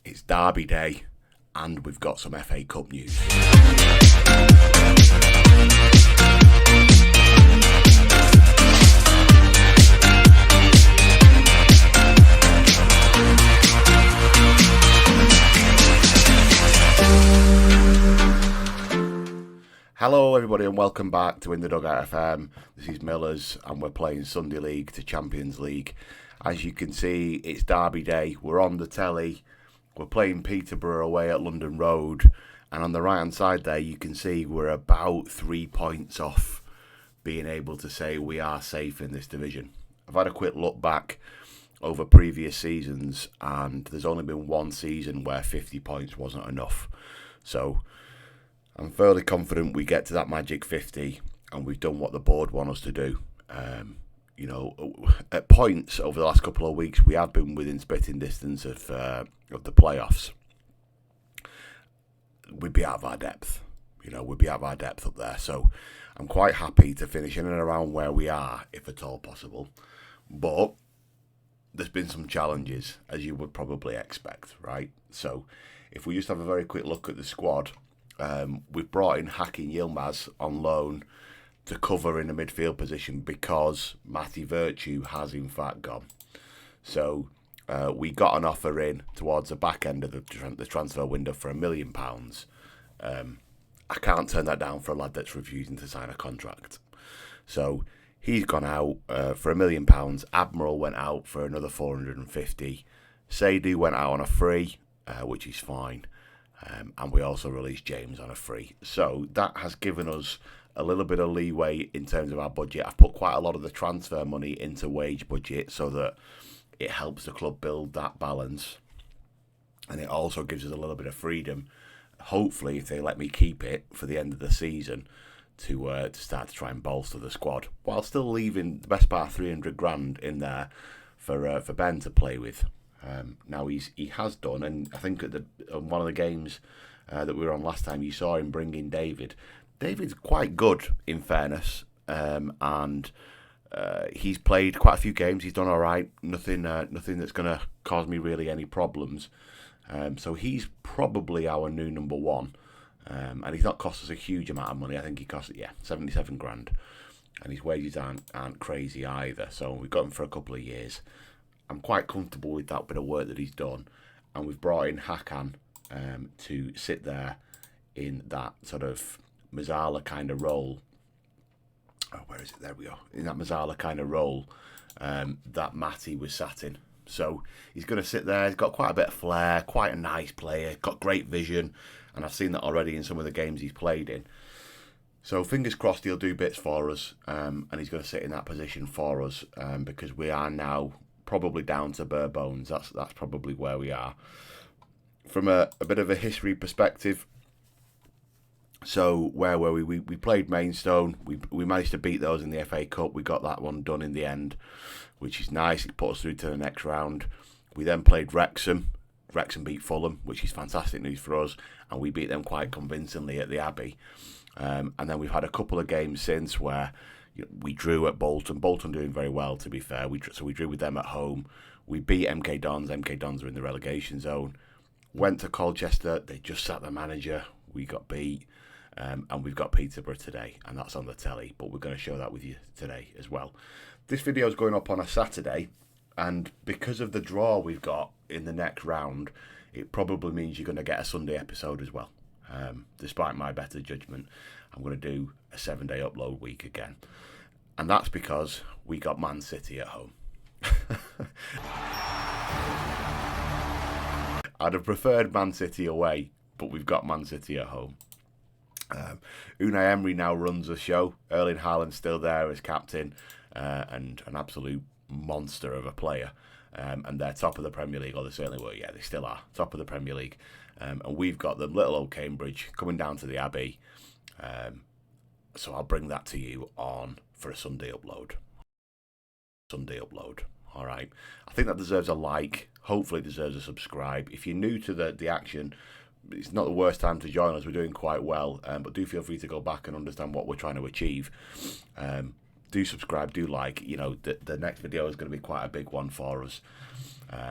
It's Derby Day, and we've got some FA Cup news. Hello everybody and welcome back to In the Dugout FM. This is Millers and we're playing Sunday League to Champions League. As you can see, it's Derby Day, we're on the telly, we're playing Peterborough away at London Road, and on the right hand side there you can see we're about 3 points off being able to say we are safe in this division. I've had a quick look back over previous seasons and there's only been one season where 50 points wasn't enough. So I'm fairly confident we get to that magic 50 and we've done what the board want us to do. At points over the last couple of weeks, we have been within spitting distance of the playoffs. We'd be out of our depth. We'd be out of our depth up there. So I'm quite happy to finish in and around where we are, if at all possible. But there's been some challenges, as you would probably expect, right? So if we just have a very quick look at the squad, we've brought in Hakim Yilmaz on loan to cover in the midfield position because Matty Virtue has in fact gone. So we got an offer in towards the back end of the transfer window for £1 million. I can't turn that down for a lad that's refusing to sign a contract. So he's gone out for £1 million. Admiral went out for another 450. Seydu went out on a free, which is fine. And we also released James on a free. So that has given us a little bit of leeway in terms of our budget. I've put quite a lot of the transfer money into wage budget so that it helps the club build that balance. And it also gives us a little bit of freedom, hopefully, if they let me keep it for the end of the season, to start to try and bolster the squad, while still leaving the best part of 300 grand in there for Ben to play with. Now he has done, and I think at one of the games that we were on last time, you saw him bring in David. David's quite good, in fairness, and he's played quite a few games. He's done all right. Nothing that's going to cause me really any problems. So he's probably our new number one, and he's not cost us a huge amount of money. I think he cost 77 grand, and his wages aren't crazy either. So we've got him for a couple of years. I'm quite comfortable with that bit of work that he's done, and we've brought in Hakan to sit there in that sort of Mazzala kind of role. Oh, where is it? There we go. In that Mazzala kind of role that Matty was sat in. So he's going to sit there. He's got quite a bit of flair, quite a nice player, got great vision, and I've seen that already in some of the games he's played in. So fingers crossed he'll do bits for us, and he's going to sit in that position for us because we are now probably down to bare bones. That's probably where we are. From a bit of a history perspective, so where were we? We played Maidstone. We managed to beat those in the FA Cup. We got that one done in the end, which is nice. It put us through to the next round. We then played Wrexham. Wrexham beat Fulham, which is fantastic news for us, and we beat them quite convincingly at the Abbey. And then we've had a couple of games since where we drew at Bolton. Bolton doing very well, to be fair. So we drew with them at home. We beat MK Dons. MK Dons are in the relegation zone. Went to Colchester. They just sacked the manager. We got beat. And we've got Peterborough today, and that's on the telly. But we're going to show that with you today as well. This video is going up on a Saturday, and because of the draw we've got in the next round, it probably means you're going to get a Sunday episode as well. Despite my better judgment, I'm going to do a 7-day upload week again. And that's because we got Man City at home. I'd have preferred Man City away, but we've got Man City at home. Unai Emery now runs the show. Erling Haaland's still there as captain, and an absolute monster of a player. And they're top of the Premier League, or they certainly were. Yeah, they still are top of the Premier League. And we've got them, little old Cambridge, coming down to the Abbey. So I'll bring that to you on for a Sunday upload. All right. I think that deserves a like. Hopefully, it deserves a subscribe. If you're new to the action, it's not the worst time to join us. We're doing quite well, but do feel free to go back and understand what we're trying to achieve. Do subscribe, do like. The next video is going to be quite a big one for us.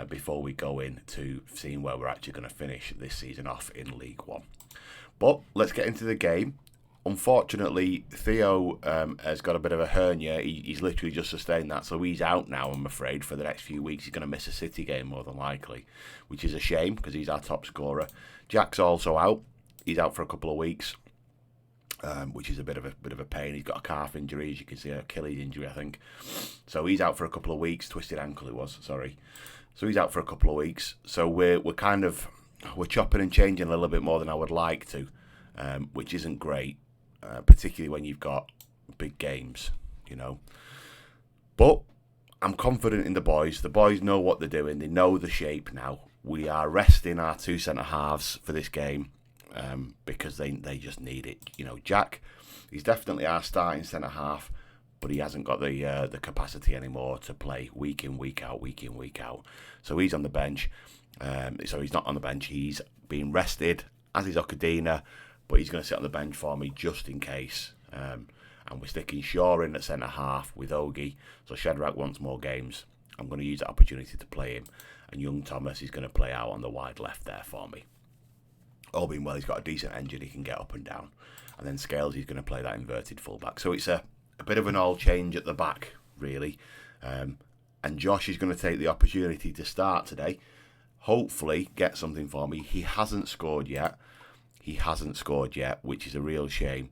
before we go into seeing where we're actually going to finish this season off in League One. But let's get into the game. Unfortunately, Theo has got a bit of a hernia. He's literally just sustained that, so he's out now, I'm afraid, for the next few weeks. He's going to miss a City game more than likely, which is a shame because he's our top scorer. Jack's also out. He's out for a couple of weeks, which is a bit of a pain. He's got a calf injury, as you can see, an Achilles injury, I think. So he's out for a couple of weeks. Twisted ankle, it was. Sorry. So he's out for a couple of weeks. So we're chopping and changing a little bit more than I would like to, which isn't great. Particularly when you've got big games, But I'm confident in the boys. The boys know what they're doing. They know the shape now. We are resting our two centre-halves for this game because they just need it. Jack, he's definitely our starting centre-half, but he hasn't got the capacity anymore to play week in, week out. So he's on the bench. So he's not on the bench. He's being rested, as is Okadina. But he's going to sit on the bench for me just in case. And we're sticking Shaw in at centre-half with Ogie. So Shadrach wants more games. I'm going to use that opportunity to play him. And young Thomas is going to play out on the wide left there for me. All being well, he's got a decent engine. He can get up and down. And then Scales, he's going to play that inverted fullback. So it's a bit of an all change at the back, really. And Josh is going to take the opportunity to start today. Hopefully get something for me. He hasn't scored yet, which is a real shame.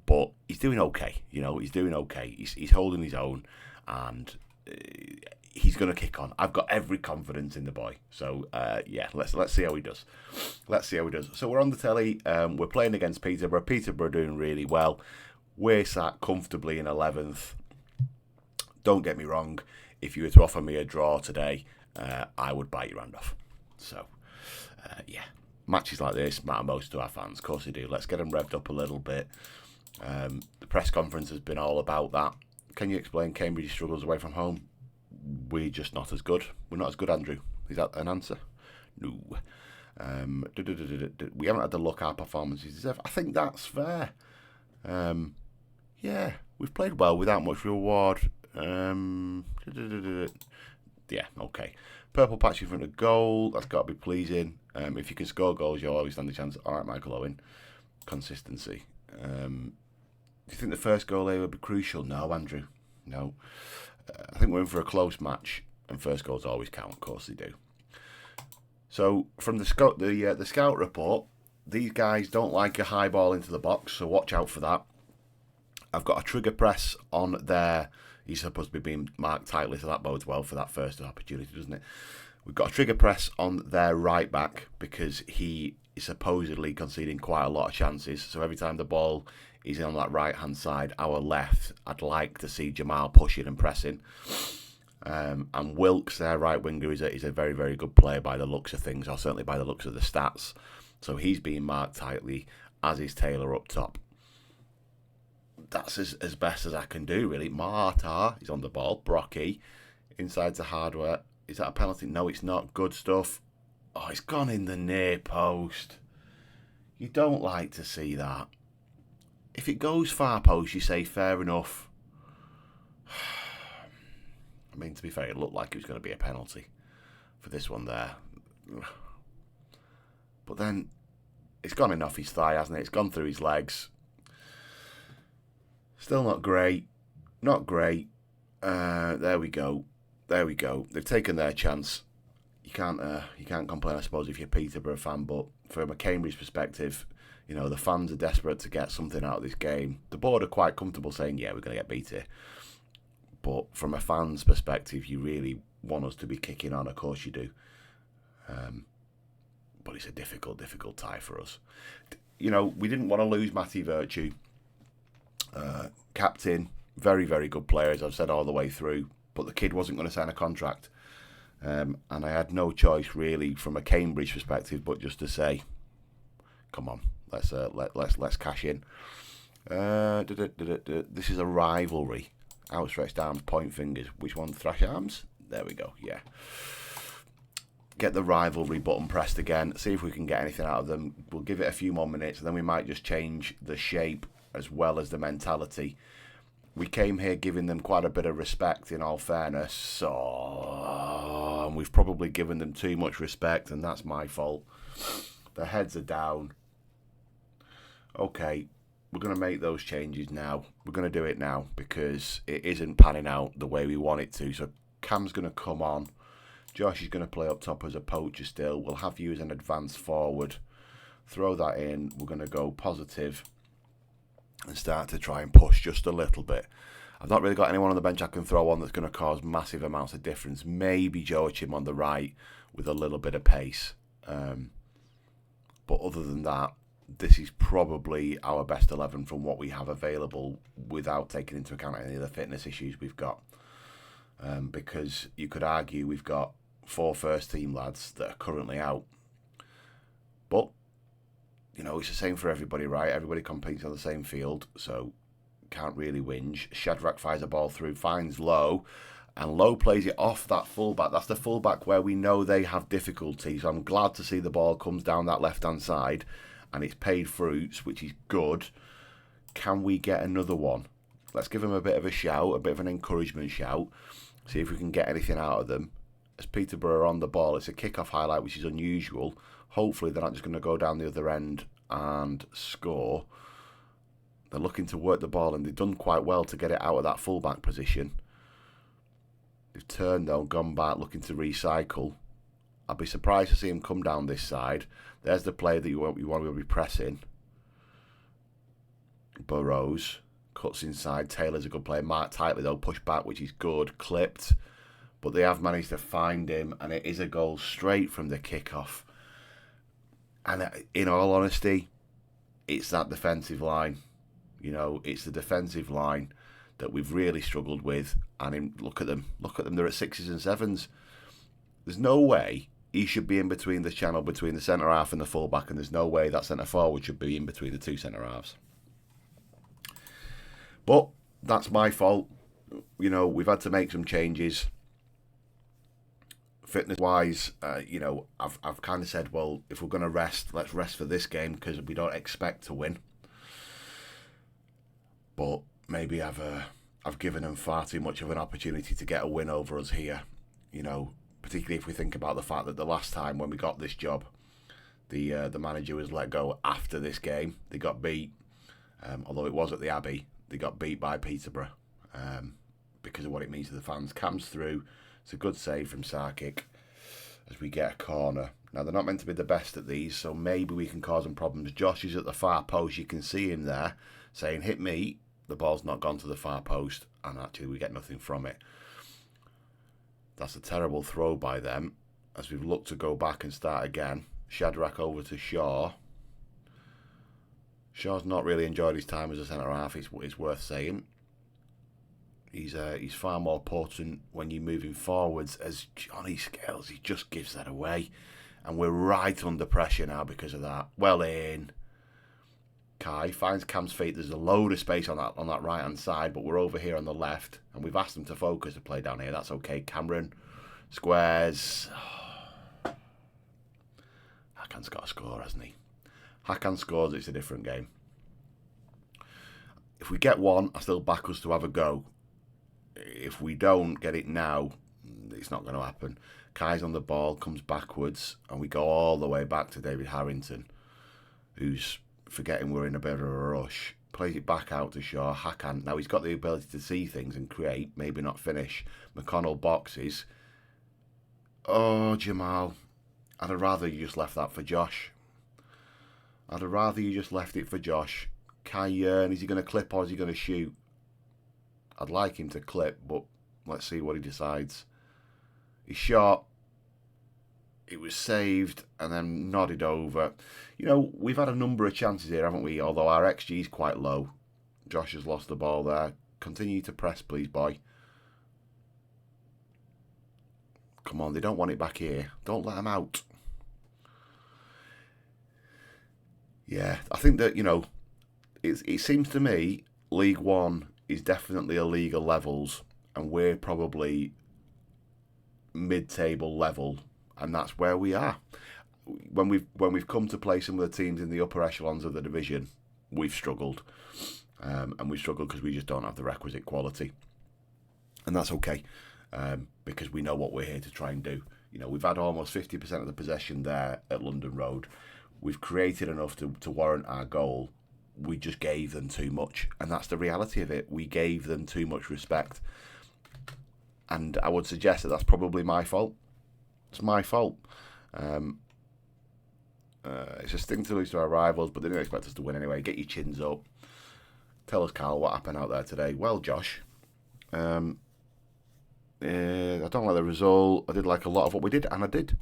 But he's doing okay. He's doing okay. He's holding his own, and he's going to kick on. I've got every confidence in the boy. So let's see how he does. So we're on the telly. We're playing against Peterborough. Peterborough are doing really well. We're sat comfortably in 11th. Don't get me wrong. If you were to offer me a draw today, I would bite your hand off. So matches like this matter most to our fans. Of course they do. Let's get them revved up a little bit. The press conference has been all about that. Can you explain Cambridge's struggles away from home? We're just not as good. We're not as good, Andrew. Is that an answer? No. We haven't had to look our performances deserve. I think that's fair. We've played well without much reward. Okay. Purple patch in front of goal. That's got to be pleasing. If you can score goals, you'll always stand a chance. All right, Michael Owen. Consistency. Do you think the first goal there would be crucial? No, Andrew. No. I think we're in for a close match, and first goals always count. Of course they do. So from the scout report, these guys don't like a high ball into the box, so watch out for that. I've got a trigger press on there. He's supposed to be being marked tightly, so that bodes well for that first opportunity, doesn't it? We've got a trigger press on their right back because he is supposedly conceding quite a lot of chances. So every time the ball is on that right-hand side, our left, I'd like to see Jamal pushing and pressing. And Wilkes, their right winger, is a very, very good player by the looks of things, or certainly by the looks of the stats. So he's being marked tightly, as is Taylor up top. That's as best as I can do, really. Marta is on the ball. Brocky inside to Hardware. Is that a penalty? No, it's not. Good stuff. Oh, it's gone in the near post. You don't like to see that. If it goes far post, you say fair enough. I mean, to be fair, it looked like it was going to be a penalty for this one there. But then it's gone in off his thigh, hasn't it? It's gone through his legs. Still not great. Not great. There we go. They've taken their chance. You can't complain, I suppose, if you're a Peterborough fan. But from a Cambridge perspective, the fans are desperate to get something out of this game. The board are quite comfortable saying, yeah, we're going to get beat here. But from a fan's perspective, you really want us to be kicking on. Of course you do. But it's a difficult tie for us. We didn't want to lose Matty Virtue. Captain, very, very good player, as I've said all the way through. But the kid wasn't going to sign a contract. And I had no choice, really, from a Cambridge perspective, but just to say, come on, let's cash in. This is a rivalry. Outstretched arms, point fingers. Which one? Thrash arms? There we go, yeah. Get the rivalry button pressed again. See if we can get anything out of them. We'll give it a few more minutes, and then we might just change the shape as well as the mentality. We came here giving them quite a bit of respect, in all fairness. So and we've probably given them too much respect, and that's my fault. Their heads are down. Okay, we're going to make those changes now. We're going to do it now because it isn't panning out the way we want it to. So Cam's going to come on. Josh is going to play up top as a poacher still. We'll have you as an advanced forward. Throw that in. We're going to go positive and start to try and push just a little bit. I've not really got anyone on the bench I can throw on that's going to cause massive amounts of difference. Maybe Joachim on the right with a little bit of pace. But other than that, this is probably our best 11 from what we have available without taking into account any of the fitness issues we've got. Because you could argue we've got 4 first team lads that are currently out. But, you know, it's the same for everybody, right? Everybody competes on the same field, so can't really whinge. Shadrach fires a ball through, finds Lowe, and Lowe plays it off that fullback. That's the fullback where we know they have difficulty, so I'm glad to see the ball comes down that left-hand side, and it's paid fruits, which is good. Can we get another one? Let's give them a bit of a shout, a bit of an encouragement shout, see if we can get anything out of them. As Peterborough are on the ball, it's a kick-off highlight, which is unusual. Hopefully they're not just going to go down the other end and score. They're looking to work the ball, and they've done quite well to get it out of that fullback position. They've turned, though, gone back, looking to recycle. I'd be surprised to see him come down this side. There's the player that you want to be pressing. Burrows cuts inside. Taylor's a good player. Mark tightly, though, push back, which is good. Clipped. But they have managed to find him, and it is a goal straight from the kickoff. And in all honesty, it's that defensive line. You know, it's the defensive line that we've really struggled with. And look at them. Look at them. They're at 6s and 7s. There's no way he should be in between the channel between the centre half and the fullback, and there's no way that centre forward should be in between the 2 centre halves. But that's my fault. You know, we've had to make some changes. Fitness-wise, you know, I've kind of said, well, if we're going to rest, let's rest for this game because we don't expect to win. But maybe I've given them far too much of an opportunity to get a win over us here. You know, particularly if we think about the fact that the last time when we got this job, the manager was let go after this game. They got beat, although it was at the Abbey. They got beat by Peterborough because of what it means to the fans. Cam's through. It's a good save from Sarkic as we get a corner. Now, they're not meant to be the best at these, so maybe we can cause them problems. Josh is at the far post. You can see him there saying, hit me. The ball's not gone to the far post, and actually we get nothing from it. That's a terrible throw by them as we've looked to go back and start again. Shadrach over to Shaw. Shaw's not really enjoyed his time as a centre-half, it's worth saying. He's far more potent when you're moving forwards. As Johnny Scales, he just gives that away. And we're right under pressure now because of that. Well in. Kai finds Cam's feet. There's a load of space on that right-hand side, but we're over here on the left. And we've asked them to focus to play down here. That's okay. Cameron squares. Hakan's got a score, hasn't he? Hakan scores, it's a different game. If we get one, I still back us to have a go. If we don't get it now, it's not going to happen. Kai's on the ball, comes backwards, and we go all the way back to David Harrington, who's forgetting we're in a bit of a rush. Plays it back out to Shaw. Hakan, now he's got the ability to see things and create, maybe not finish. McConnell boxes. Oh, Jamal, I'd have rather you just left that for Josh. I'd have rather you just left it for Josh. Kai Yearn, is he going to clip or is he going to shoot? I'd like him to clip, but let's see what he decides. He shot. It was saved and then nodded over. You know, we've had a number of chances here, haven't we? Although our XG is quite low. Josh has lost the ball there. Continue to press, please, boy. Come on, they don't want it back here. Don't let them out. Yeah, I think that, you know, it seems to me League One is definitely a league of levels, and we're probably mid-table level, and that's where we are. When we've come to play some of the teams in the upper echelons of the division, we've struggled, and we've struggled because we just don't have the requisite quality, and that's okay, because we know what we're here to try and do. You know, we've had almost 50% of the possession there at London Road. We've created enough to warrant our goal. We just gave them too much, and that's the reality of it. We gave them too much respect, and I would suggest that that's probably my fault. It's my fault. It's a sting to lose to our rivals, but they didn't expect us to win anyway. Get your chins up. Tell us, Carl, what happened out there today. Well, Josh, I don't like the result. I did like a lot of what we did, and I did.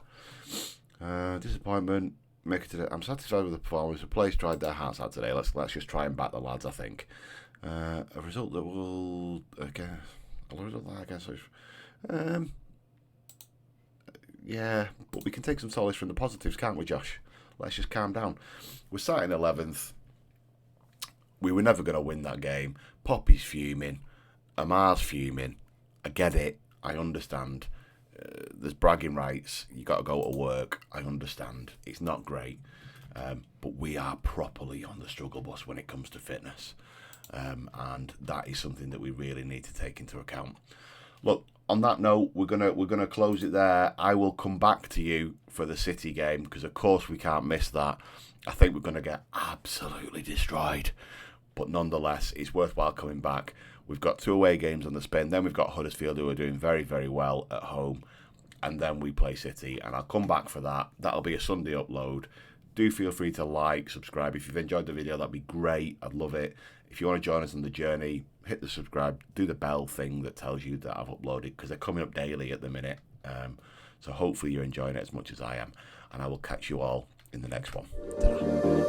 Disappointment. Make it today. I'm satisfied with the performance. The players tried their hearts out today. Let's just try and back the lads, I think. A result that will again. A result that I guess. Yeah, but we can take some solace from the positives, can't we, Josh? Let's just calm down. We're sat in 11th. We were never going to win that game. Poppy's fuming. Amar's fuming. I get it. I understand. There's bragging rights. You got to go to work. I understand. It's not great. But we are properly on the struggle bus when it comes to fitness. And that is something that we really need to take into account. Look, on that note, we're gonna close it there. I will come back to you for the City game because, of course, we can't miss that. I think we're going to get absolutely destroyed. But nonetheless, it's worthwhile coming back. We've got 2 away games on the spin. Then we've got Huddersfield, who are doing very, very well at home. And then we play City. And I'll come back for that. That'll be a Sunday upload. Do feel free to like, subscribe. If you've enjoyed the video, that'd be great. I'd love it. If you want to join us on the journey, hit the subscribe. Do the bell thing that tells you that I've uploaded, because they're coming up daily at the minute. So hopefully you're enjoying it as much as I am. And I will catch you all in the next one. Ta-da.